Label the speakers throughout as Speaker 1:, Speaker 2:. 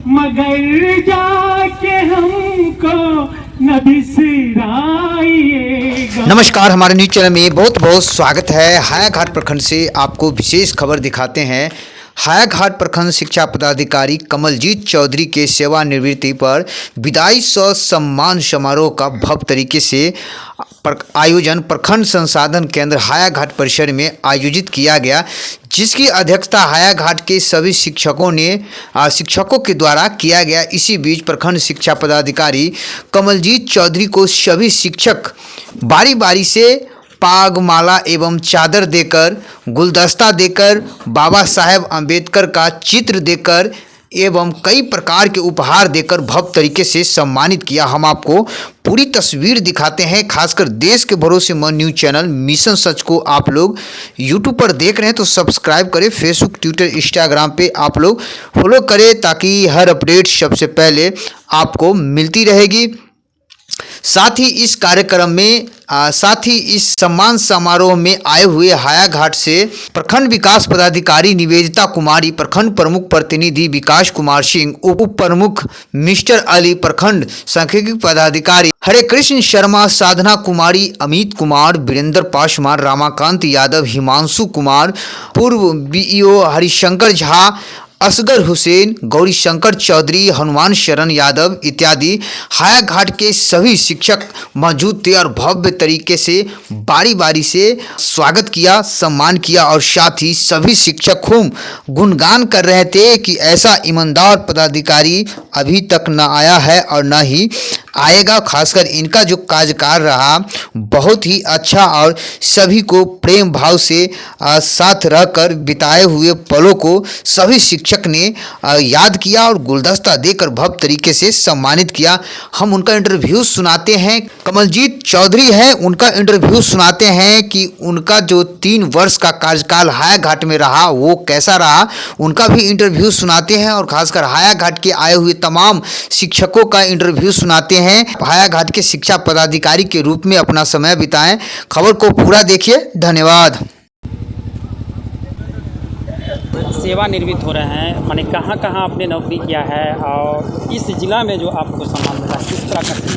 Speaker 1: मगर जाके हमको न बिसराइएगा।
Speaker 2: नमस्कार, हमारे न्यूज चैनल में बहुत बहुत स्वागत है। हायाघाट प्रखंड से आपको विशेष खबर दिखाते हैं। हायाघाट प्रखंड शिक्षा पदाधिकारी कमलजीत चौधरी के सेवानिवृत्ति पर विदाई सह सम्मान समारोह का भव्य तरीके से आयोजन प्रखंड संसाधन केंद्र हायाघाट परिसर में आयोजित किया गया, जिसकी अध्यक्षता हायाघाट के सभी शिक्षकों के द्वारा किया गया। इसी बीच प्रखंड शिक्षा पदाधिकारी कमलजीत चौधरी को सभी शिक्षक बारी बारी से पाग माला एवं चादर देकर, गुलदस्ता देकर, बाबा साहेब अम्बेडकर का चित्र देकर एवं कई प्रकार के उपहार देकर भव्य तरीके से सम्मानित किया। हम आपको पूरी तस्वीर दिखाते हैं। खासकर देश के भरोसेमंद न्यूज चैनल मिशन सच को आप लोग यूट्यूब पर देख रहे हैं तो सब्सक्राइब करें, फेसबुक, ट्विटर, इंस्टाग्राम पे आप लोग फॉलो करें ताकि हर अपडेट सबसे पहले आपको मिलती रहेगी। साथ ही इस सम्मान समारोह में आए हुए हायाघाट से प्रखंड विकास पदाधिकारी निवेदिता कुमारी, प्रखंड प्रमुख प्रतिनिधि विकास कुमार सिंह, उप प्रमुख मिस्टर अली, प्रखंड सांख्यिकी पदाधिकारी हरे कृष्ण शर्मा, साधना कुमारी, अमित कुमार, वीरेंद्र पासवान, रामाकांत यादव, हिमांशु कुमार, पूर्व बीईओ हरिशंकर झा, असगर हुसैन, गौरी शंकर चौधरी, हनुमान शरण यादव इत्यादि हायाघाट के सभी शिक्षक मौजूद थे और भव्य तरीके से बारी बारी से स्वागत किया, सम्मान किया और साथ ही सभी शिक्षक खूब गुणगान कर रहे थे कि ऐसा ईमानदार पदाधिकारी अभी तक न आया है और न ही आएगा। खासकर इनका जो कार्यकाल रहा बहुत ही अच्छा और सभी को प्रेम भाव से साथ रहकर बिताए हुए पलों को सभी शिक्षक ने याद किया और गुलदस्ता देकर भव्य तरीके से सम्मानित किया। हम उनका इंटरव्यू सुनाते हैं। कमलजीत चौधरी है, उनका इंटरव्यू सुनाते हैं कि उनका जो 3 वर्ष का कार्यकाल हायाघाट में रहा वो कैसा रहा, उनका भी इंटरव्यू सुनाते हैं और खासकर हायाघाट के आए हुए तमाम शिक्षकों का इंटरव्यू सुनाते हैं। हायाघाट के शिक्षा पदाधिकारी के रूप में अपना समय बिताएं। खबर को पूरा देखिए। धन्यवाद।
Speaker 3: सेवानिवृत्त हो रहे हैं, माने कहाँ कहाँ आपने नौकरी किया है और इस जिला में जो आपको सम्मान मिला किस तरह का चाहिए?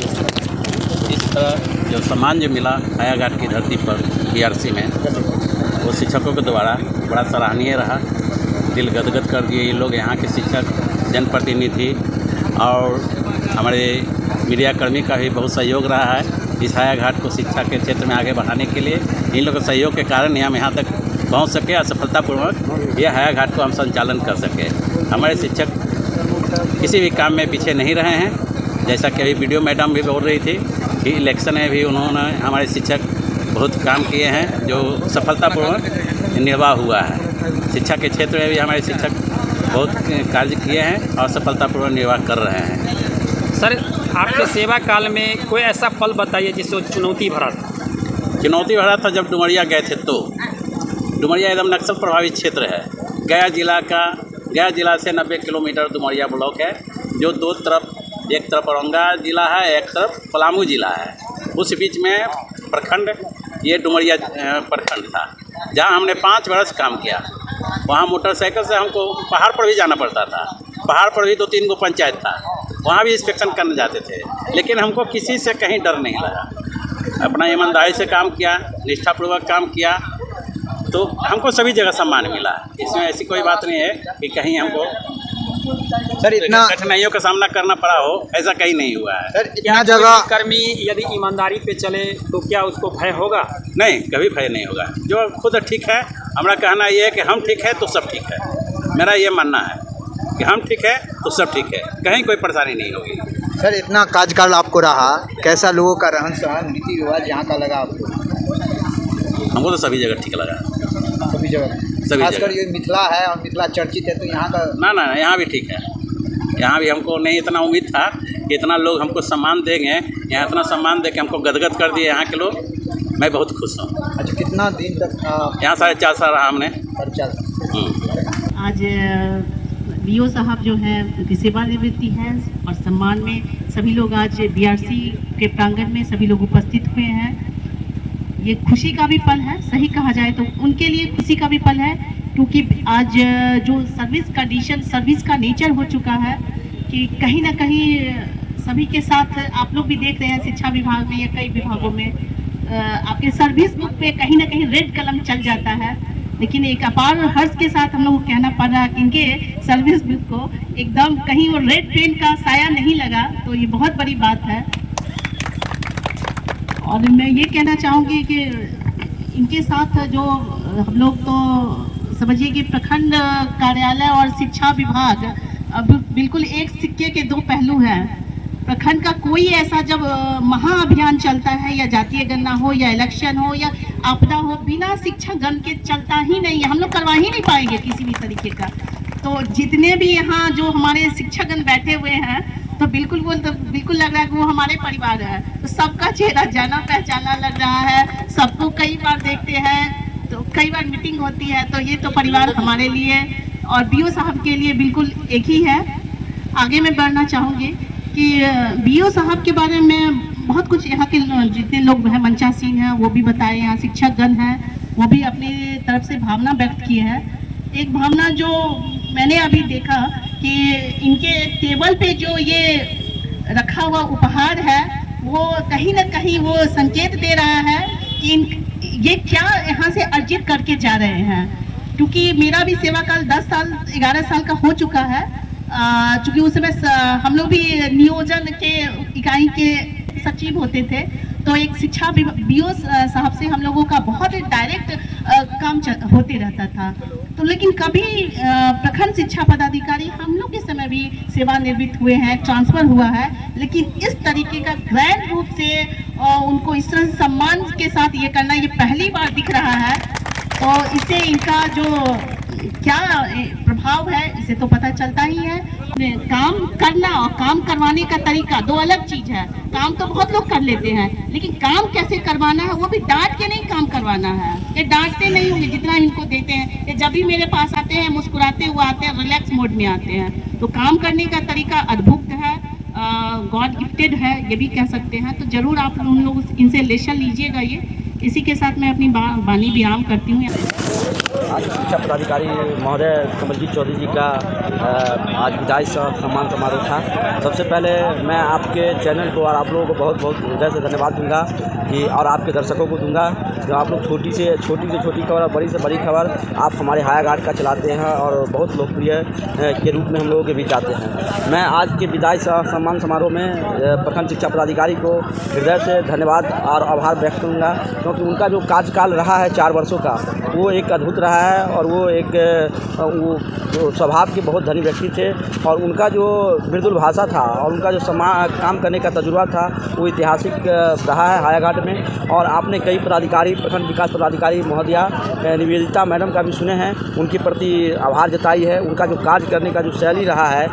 Speaker 4: इस तरह जो सम्मान जो मिला हायाघाट की धरती पर बीआरसी में, वो शिक्षकों के द्वारा बड़ा सराहनीय रहा। दिल गदगद कर दिए ये लोग। यहाँ के शिक्षक, जनप्रतिनिधि और हमारे मीडियाकर्मी का भी बहुत सहयोग रहा है इस हायाघाट को शिक्षा के क्षेत्र में आगे बढ़ाने के लिए। इन लोगों के सहयोग के कारण हम यहाँ तक पहुँच सके और सफलतापूर्वक ये हायाघाट को हम संचालन कर सके। हमारे शिक्षक किसी भी काम में पीछे नहीं रहे हैं। जैसा कि अभी वीडियो मैडम भी बोल रही थी कि इलेक्शन में भी उन्होंने हमारे शिक्षक बहुत काम किए हैं जो सफलतापूर्वक निर्वाह हुआ है। शिक्षा के क्षेत्र में भी हमारे शिक्षक बहुत कार्य किए हैं और सफलतापूर्वक निर्वाह कर रहे हैं।
Speaker 3: सर, आपके सेवा काल में कोई ऐसा पल बताइए जिससे चुनौती भरा था?
Speaker 4: चुनौती भरा था जब डुमरिया गए थे। तो डुमरिया एकदम नक्सल प्रभावित क्षेत्र है। गया जिला से 90 किलोमीटर डुमरिया ब्लॉक है, जो दो तरफ, एक तरफ औरंगा जिला है, एक तरफ पलामू जिला है। उस बीच में प्रखंड ये डुमरिया प्रखंड था, जहाँ हमने 5 वर्ष काम किया। वहाँ मोटरसाइकिल से हमको पहाड़ पर भी जाना पड़ता था। पहाड़ पर भी 2-3 गो पंचायत था, वहाँ भी इंस्पेक्शन करने जाते थे, लेकिन हमको किसी से कहीं डर नहीं लगा। अपना ईमानदारी से काम किया, निष्ठापूर्वक काम किया, तो हमको सभी जगह सम्मान मिला। इसमें ऐसी कोई बात नहीं है कि कहीं हमको
Speaker 2: सर इतना
Speaker 4: कठिनाइयों का सामना करना पड़ा हो, ऐसा कहीं नहीं हुआ है।
Speaker 2: सर इतना जगह
Speaker 3: कर्मी यदि ईमानदारी पे चले तो क्या उसको भय होगा?
Speaker 4: नहीं, कभी भय नहीं होगा। जो खुद ठीक है, हमारा कहना ये है कि हम ठीक है तो सब ठीक है। मेरा ये मानना है कि हम ठीक है तो सब ठीक है, कहीं कोई परेशानी नहीं होगी।
Speaker 2: सर इतना कार्यकाल आपको रहा, कैसा लोगों का रहन सहन, रीति रिवाज यहाँ का लगा आपको?
Speaker 4: हमको तो सभी जगह ठीक लगा।
Speaker 2: सभी जगह, खासकर ये मिथिला है और मिथिला चर्चित है तो यहाँ का
Speaker 4: ना यहाँ भी ठीक है। यहाँ भी हमको नहीं इतना उम्मीद था कि इतना लोग हमको सम्मान देंगे। यहाँ इतना सम्मान दे के हमको गदगद कर दिए यहाँ के लोग। मैं बहुत खुश हूँ।
Speaker 2: अच्छा, कितना दिन तक
Speaker 4: यहाँ 4.5 साल रहा हमने।
Speaker 2: 4.5
Speaker 5: आज बीओ साहब जो हैं उनकी सेवानिवृत्ति है और सम्मान में सभी लोग आज बीआरसी के प्रांगण में सभी लोग उपस्थित हुए हैं। ये खुशी का भी पल है, सही कहा जाए तो उनके लिए खुशी का भी पल है, क्योंकि आज जो सर्विस कंडीशन, सर्विस का नेचर हो चुका है कि कहीं ना कहीं सभी के साथ आप लोग भी देख रहे हैं शिक्षा विभाग में या कई विभागों में आपके सर्विस बुक पे कहीं ना कहीं रेड कलम चल जाता है, लेकिन एक अपार हर्ष के साथ हम लोग को कहना पड़ रहा है कि इनके सर्विस बुक को एकदम कहीं वो रेड पेन का साया नहीं लगा, तो ये बहुत बड़ी बात है। और मैं ये कहना चाहूँगी कि इनके साथ जो हम लोग तो समझिए कि प्रखंड कार्यालय और शिक्षा विभाग अब बिल्कुल एक सिक्के के दो पहलू हैं। प्रखंड का कोई ऐसा जब महाअभियान चलता है या जातीय गणना हो या इलेक्शन हो या आपदा हो, बिना शिक्षा गण के चलता ही नहीं है, हम लोग करवा ही नहीं पाएंगे किसी भी तरीके का। तो जितने भी यहाँ जो हमारे शिक्षकगण बैठे हुए हैं तो बिल्कुल लग रहा है कि वो हमारे परिवार है। तो सबका चेहरा जाना पहचाना लग रहा है, सबको कई बार देखते हैं, तो कई बार मीटिंग होती है, तो ये तो परिवार हमारे लिए और बीओ साहब के लिए बिल्कुल एक ही है। आगे मैं बढ़ना चाहूँगी कि बीओ साहब के बारे में बहुत कुछ यहाँ के जितने लोग हैं मंचासीन हैं वो भी बताए, यहाँ शिक्षकगण हैं वो भी अपनी तरफ से भावना व्यक्त की है। एक भावना जो मैंने अभी देखा कि इनके टेबल पे जो ये रखा हुआ उपहार है वो कहीं ना कहीं वो संकेत दे रहा है कि ये क्या यहाँ से अर्जित करके जा रहे हैं। क्योंकि मेरा भी सेवा काल 10 साल 11 साल का हो चुका है, चूँकि उस समय हम लोग भी नियोजन के इकाई के सचिव होते थे, तो एक शिक्षा बीओ साहब से हम लोगों का बहुत डायरेक्ट काम होते रहता था। तो लेकिन कभी प्रखंड शिक्षा पदाधिकारी हम लोग के समय भी सेवानिवृत्त हुए हैं, ट्रांसफ़र हुआ है, लेकिन इस तरीके का ग्रैंड रूप से उनको इस तरह सम्मान के साथ ये करना ये पहली बार दिख रहा है। तो इससे इनका जो क्या प्रभाव है इसे तो पता चलता ही है। काम करना और काम करवाने का तरीका दो अलग चीज है। काम तो बहुत लोग कर लेते हैं, लेकिन काम कैसे करवाना है वो भी डांट के नहीं काम करवाना है। ये डांटते नहीं होंगे जितना इनको देते हैं, ये जब भी मेरे पास आते हैं मुस्कुराते हुए आते हैं, रिलैक्स मोड में आते हैं। तो काम करने का तरीका अद्भुत है, गॉड गिफ्टेड है ये भी कह सकते हैं। तो जरूर आप उन लोग इनसे लेसन लीजिएगा। ये इसी के साथ मैं अपनी वाणी विराम करती हूँ।
Speaker 6: आज शिक्षा पदाधिकारी महोदय कमलजीत चौधरी जी का आज विदाई सम्मान समारोह था। सबसे पहले मैं आपके चैनल को और आप लोगों को बहुत बहुत हृदय से धन्यवाद दूंगा कि और आपके दर्शकों को दूंगा जो आप लोग छोटी से छोटी खबर और बड़ी से बड़ी खबर आप हमारे हायाघाट का चलाते हैं और बहुत लोकप्रिय के रूप में हम लोगों के बीच आते हैं। मैं आज के विदाई सम्मान समारोह में प्रखंड शिक्षा पदाधिकारी को हृदय से धन्यवाद और आभार व्यक्त करूँगा, क्योंकि उनका जो कार्यकाल रहा है 4 वर्षों का वो एक अद्भुत रहा है और वो एक वो स्वभाव के बहुत धनी व्यक्ति थे और उनका जो मृदुल भाषा था और उनका जो काम करने का तजुर्बा था वो ऐतिहासिक रहा है हायाघाट में। और आपने कई पदाधिकारी प्रखंड विकास पदाधिकारी महोदया निवेदिता मैडम का भी सुने हैं, उनके प्रति आभार जताई है। उनका जो कार्य करने का जो शैली रहा है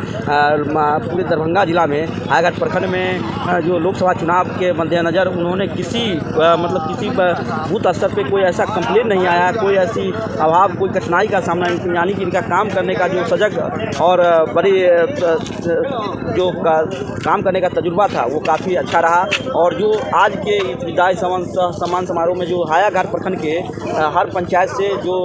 Speaker 6: पूरे दरभंगा जिला में हायाघाट प्रखंड में जो लोकसभा चुनाव के मद्देनज़र उन्होंने किसी बूथ स्तर पे कोई ऐसा कंप्लेन नहीं आया, कोई ऐसी अभाव कोई कठिनाई का सामना, यानी कि इनका काम करने का जो सजग और बड़ी जो काम करने का तजुर्बा था वो काफ़ी अच्छा रहा। और जो आज के विदाई सम्मान समारोह में जो हायाघाट प्रखंड के हर पंचायत से जो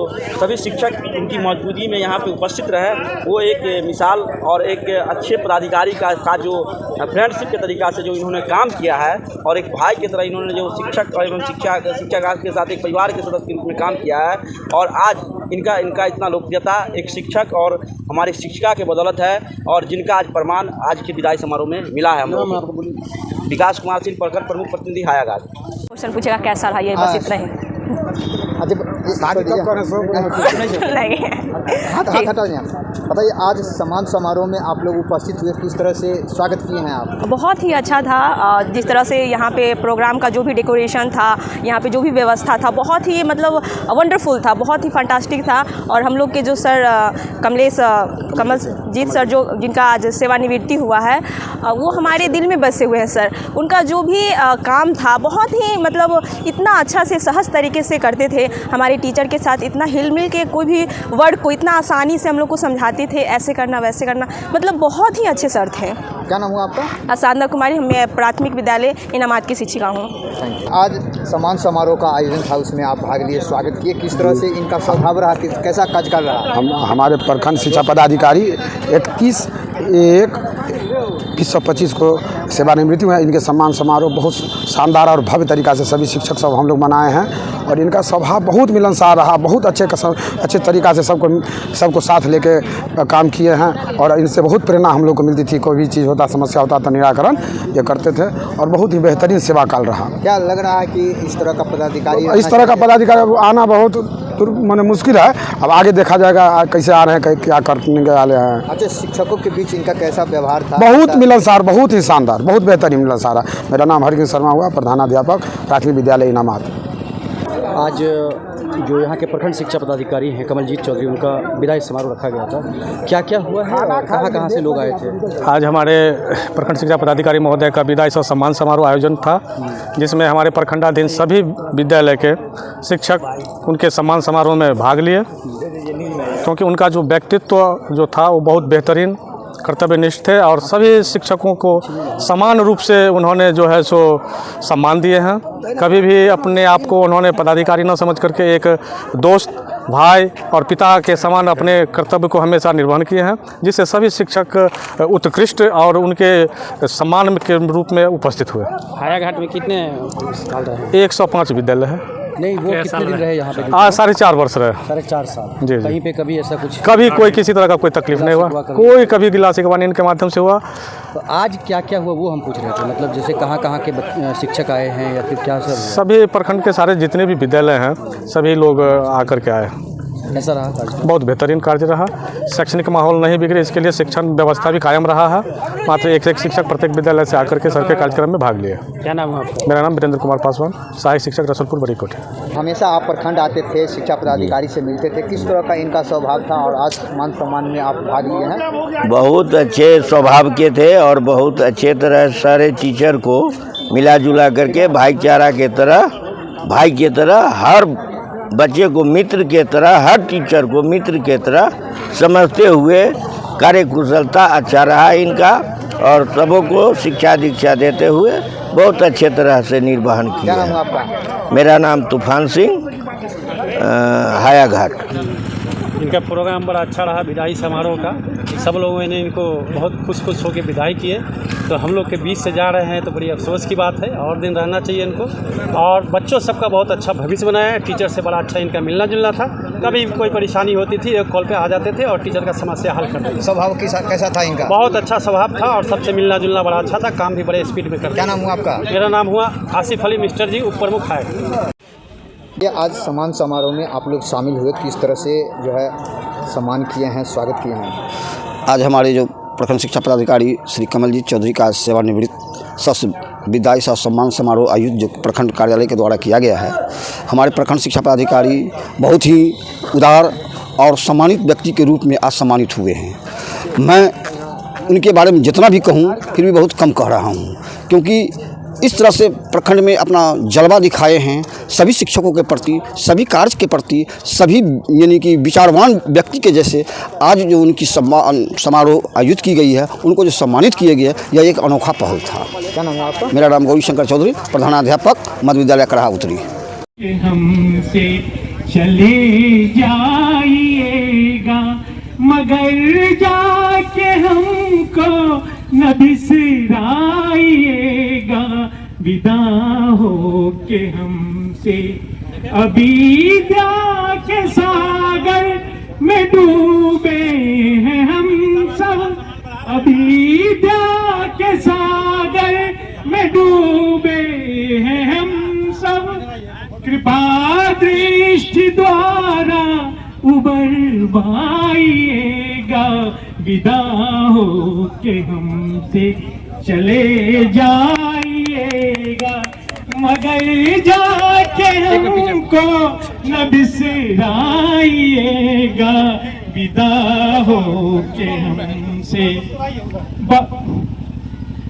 Speaker 6: सभी शिक्षक उनकी मौजूदगी में यहाँ पे उपस्थित रहे वो एक मिसाल और एक अच्छे पदाधिकारी का साथ जो फ्रेंडशिप के तरीक़ा से जो इन्होंने काम किया है और एक भाई की तरह इन्होंने जो शिक्षक एवं शिक्षागार के साथ एक परिवार के सदस्य के रूप में काम किया है। और आज इनका इतना लोकप्रियता एक शिक्षक और हमारी शिक्षिका के बदौलत है और जिनका आज प्रमाण आज के विदाई समारोह में मिला है। हम लोग विकास कुमार सिंह प्रखंड प्रमुख प्रतिनिधि हायाघाट।
Speaker 7: क्वेश्चन पूछेगा कैसा रहा, ये बस इतना ही।
Speaker 8: बताइए आज सम्मान समारोह में आप लोग उपस्थित हुए, किस तरह से स्वागत किए हैं आप?
Speaker 7: बहुत ही अच्छा था, जिस तरह से यहाँ पे प्रोग्राम का जो भी डेकोरेशन था, यहाँ पे जो भी व्यवस्था था बहुत ही मतलब वंडरफुल था, बहुत ही फंटास्टिक था। और हम लोग के जो सर कमलजीत सर जो जिनका आज सेवानिवृत्ति हुआ है वो हमारे दिल में बसे हुए हैं। सर उनका जो भी काम था बहुत ही मतलब इतना अच्छा से सहज तरीके से करते थे, हमारे टीचर के साथ इतना हिल मिल के कोई भी वर्ड को इतना आसानी से हम लोग को समझाते थे, ऐसे करना वैसे करना, मतलब बहुत ही अच्छे सर थे।
Speaker 8: क्या नाम हुआ आपका?
Speaker 7: साधना कुमारी, मैं प्राथमिक विद्यालय इनामात की शिक्षिका हूँ।
Speaker 8: आज सम्मान समारोह का आयोजन था, उसमें आप भाग लिए, स्वागत किए, किस तरह से इनका स्वभाव रहा, कैसा कार्यकाल रहा?
Speaker 9: हमारे प्रखंड शिक्षा पदाधिकारी 21/1 2025 को सेवानिवृत्ति हुआ। इनके सम्मान समारोह बहुत शानदार और भव्य तरीक़ा से सभी शिक्षक सब हम लोग मनाए हैं और इनका स्वभाव बहुत मिलनसार रहा, बहुत अच्छे तरीक़ा से सबको साथ लेके काम किए हैं और इनसे बहुत प्रेरणा हम लोग को मिलती थी। कोई भी चीज़ होता, समस्या होता तो निराकरण ये करते थे और बहुत ही बेहतरीन सेवा काल रहा।
Speaker 8: क्या लग रहा है कि इस तरह का पदाधिकारी
Speaker 9: आना बहुत माने मुश्किल है, अब आगे देखा जाएगा कैसे आ रहे हैं, क्या करने वाले हैं।
Speaker 8: अच्छा, शिक्षकों के बीच इनका कैसा व्यवहार था?
Speaker 9: बहुत मिलनसार, बहुत ही शानदार, बहुत बेहतरीन मिलनसार है। मेरा नाम हरकिशन शर्मा हुआ, प्रधानाध्यापक प्राथमिक विद्यालय इनामात।
Speaker 6: आज जो यहाँ के प्रखंड शिक्षा पदाधिकारी हैं कमलजीत चौधरी, उनका विदाई समारोह रखा गया था। क्या क्या हुआ है और कहाँ से लोग आए थे?
Speaker 10: आज हमारे प्रखंड शिक्षा पदाधिकारी महोदय का विदाई सह सम्मान समारोह आयोजन था, जिसमें हमारे प्रखंडाधीन सभी विद्यालय के शिक्षक उनके सम्मान समारोह में भाग लिए, क्योंकि उनका जो व्यक्तित्व जो था वो बहुत बेहतरीन, कर्तव्यनिष्ठ थे और सभी शिक्षकों को समान रूप से उन्होंने जो है सो सम्मान दिए हैं। कभी भी अपने आप को उन्होंने पदाधिकारी न समझ करके एक दोस्त, भाई और पिता के समान अपने कर्तव्य को हमेशा निर्वहन किए हैं, जिससे सभी शिक्षक उत्कृष्ट और उनके सम्मान के रूप में उपस्थित हुए।
Speaker 3: हायाघाट में कितने साल रहे?
Speaker 10: 105 विद्यालय है।
Speaker 6: नहीं, वो कितने दिन रहे यहाँ पे?
Speaker 10: 4.5 वर्ष रहे।
Speaker 6: 4.5 साल।
Speaker 10: जी।
Speaker 6: कहीं पे कभी ऐसा कुछ?
Speaker 10: कभी कोई किसी तरह का कोई तकलीफ नहीं हुआ, कोई कभी गिला शिकवा इनके माध्यम से हुआ।
Speaker 6: तो आज क्या क्या हुआ वो हम पूछ रहे थे, मतलब जैसे कहाँ के शिक्षक आए हैं या फिर क्या सब?
Speaker 10: सभी प्रखंड के सारे जितने भी विद्यालय हैं सभी लोग आकर के आए।
Speaker 6: कैसा रहा कार्य?
Speaker 10: बहुत बेहतरीन कार्य रहा। शैक्षणिक माहौल नहीं बिगड़े, इसके लिए शिक्षण व्यवस्था भी कायम रहा है। मात्र एक शिक्षक प्रत्येक विद्यालय से आकर के सर के कार्यक्रम में भाग लिए।
Speaker 3: क्या नाम है आपका?
Speaker 10: मेरा नाम वीरेंद्र कुमार पासवान, सहायक शिक्षक रसूलपुर बड़ी कोठी।
Speaker 8: हमेशा आप प्रखंड आते थे, शिक्षा पदाधिकारी से मिलते थे, किस तरह का इनका स्वभाव था और आज मान सम्मान में आप भाग लिए हैं?
Speaker 11: बहुत अच्छे स्वभाव के थे और बहुत अच्छे तरह सारे टीचर को मिला जुला करके भाईचारा के तरह, भाई के तरह, हर बच्चे को मित्र के तरह, हर टीचर को मित्र के तरह समझते हुए कार्यकुशलता अच्छा रहा इनका और सबों को शिक्षा दीक्षा देते हुए बहुत अच्छे तरह से निर्वहन किया।
Speaker 8: क्या नाम है आपका?
Speaker 11: मेरा नाम तूफान सिंह, हायाघाट।
Speaker 3: इनका प्रोग्राम बड़ा अच्छा रहा विदाई समारोह का। सब लोगों ने इनको बहुत खुश होकर विदाई किए, तो हम लोग के बीच से जा रहे हैं तो बड़ी अफसोस की बात है। और दिन रहना चाहिए इनको, और बच्चों सबका बहुत अच्छा भविष्य बनाया है। टीचर से बड़ा अच्छा इनका मिलना जुलना था, कभी कोई परेशानी होती थी एक कॉल पे आ जाते थे और टीचर का समस्या हल करते थे।
Speaker 8: स्वभाव कैसा था इनका?
Speaker 3: बहुत अच्छा स्वभाव था और सबसे मिलना जुलना बड़ा अच्छा था, काम भी बड़े स्पीड में करते।
Speaker 8: क्या नाम हुआ आपका?
Speaker 3: मेरा नाम हुआ आसिफ अली मिस्टर जी, उप प्रमुख है।
Speaker 8: ये आज सम्मान समारोह में आप लोग शामिल हुए, किस तरह से जो है सम्मान किए हैं, स्वागत किए हैं?
Speaker 9: आज हमारे जो प्रखंड शिक्षा पदाधिकारी श्री कमलजीत चौधरी का सेवानिवृत्त सह विदाई सह सम्मान समारोह आयोजित जो प्रखंड कार्यालय के द्वारा किया गया है। हमारे प्रखंड शिक्षा पदाधिकारी बहुत ही उदार और सम्मानित व्यक्ति के रूप में आज सम्मानित हुए हैं। मैं उनके बारे में जितना भी कहूँ फिर भी बहुत कम कह रहा हूँ, क्योंकि इस तरह से प्रखंड में अपना जलवा दिखाए हैं सभी शिक्षकों के प्रति, सभी कार्य के प्रति, सभी यानी कि विचारवान व्यक्ति के जैसे। आज जो उनकी सम्मान समारोह आयोजित की गई है, उनको जो सम्मानित किया गया, यह एक अनोखा पहल था।
Speaker 8: क्या नाम है आपका?
Speaker 9: मेरा नाम गौरी शंकर चौधरी, प्रधानाध्यापक मध्य विद्यालय कराहा उत्तरी।
Speaker 1: हमसे चले जाइएगा मगर जाके हमको न बिसराइएगा, विदा हो के हमसे अभी के सागर में डूबे हैं हम सब, अभी के सागर में डूबे हैं हम सब, कृपा दृष्टि द्वारा उबर पाइएगा, विदा हो के हमसे चले जाइएगा मगर जाके हमको न बिसराइएगा, विदा हो के हमसे।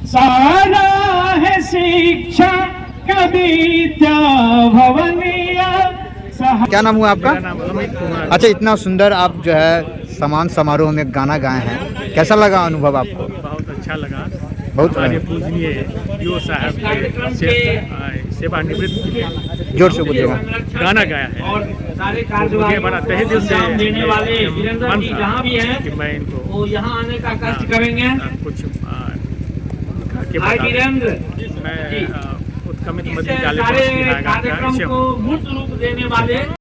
Speaker 1: सारा है शिक्षा का विद्या भवनिया।
Speaker 8: क्या नाम हुआ आपका? अच्छा, इतना सुंदर आप जो है सम्मान समारोह में गाना गाए हैं, कैसा लगा अनुभव आपको?
Speaker 1: बहुत अच्छा लगा।
Speaker 8: बहुत
Speaker 1: हमारे पूजनीय ईओ साहब के सेवानिवृत्त
Speaker 8: जोर से बोलिएगा।
Speaker 1: गाना गाया है और मुझे बड़ा तहे दिल से मन था कि मैं इनको यहाँ आने का कष्ट करेंगे कुछ मैं उत्क्रमित मध्य विद्यालय